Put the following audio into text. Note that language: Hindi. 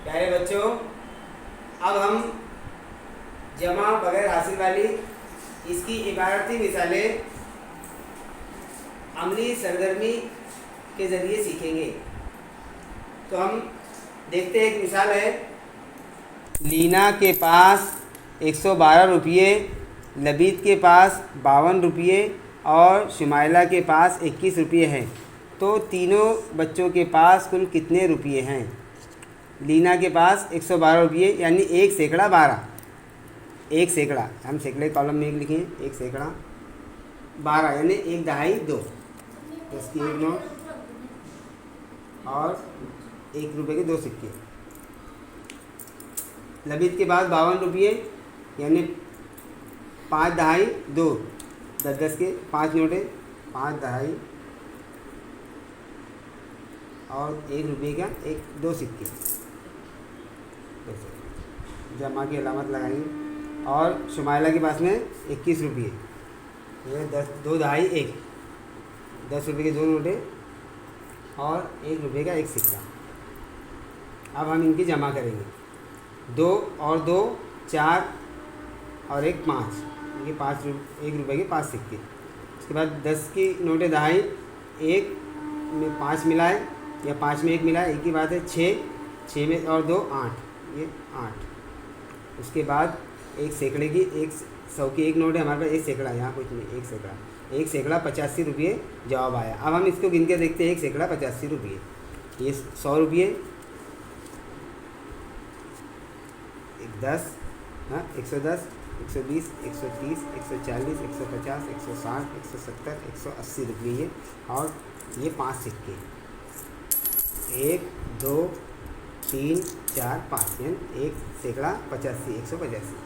प्यारे बच्चों, अब हम जमा बगैर हासिल वाली इसकी इबारती मिसालें अमली सरगर्मी के ज़रिए सीखेंगे। तो हम देखते हैं, एक मिसाल है। लीना के पास 112 रुपये, लबीद के पास 52 रुपये और शुमाइला के पास 21 रुपये हैं। तो तीनों बच्चों के पास कुल कितने रुपये हैं? लीना के पास 112 रुपये यानी 1 सैकड़ा 12, 1 सैकड़ा, हम सैकड़े कॉलम में एक लिखें, 1 सैकड़ा 12 यानी 1 दहाई 2, 10 की 1 नोट और 1 रुपये के 2 सिक्के। लबीद के पास 52 रुपये यानी 5 दहाई 2, 10 के 5 नोटे, 5 दहाई और 1 रुपये का 2 सिक्के। जमा की अलामत लगाएंगे। और शुमाइला के पास में 21 रुपये, ये 2 दहाई 1, 10 रुपये के 2 नोटे और 1 रुपये का 1 सिक्का। अब हम इनकी जमा करेंगे। 2 और 2 4 और 1 5, ये 1 रुपये के 5 सिक्के। उसके बाद 10 की नोटे दहाई, 1 में 5 मिलाए या 5 में 1 मिलाए, एक ही बात है। 6 में और 2 8, ये 8। उसके बाद 1 सैकड़े की 100 की 1 नोट है हमारे पास, 1 सैकड़ा, यहाँ कुछ नहीं, 1 सैकड़ा, 1 सैकड़ा 85 रुपये जवाब आया। अब हम इसको गिन के देखते हैं। 1 सैकड़ा 85 रुपये, ये 100 रुपये, 10, हाँ 110, 120, 130, 140, 150, 160, 170, 180 रुपये ये, और ये 5 सिक्के, 1 2 3 4 5, यानी 1 सैकड़ा 85, 185।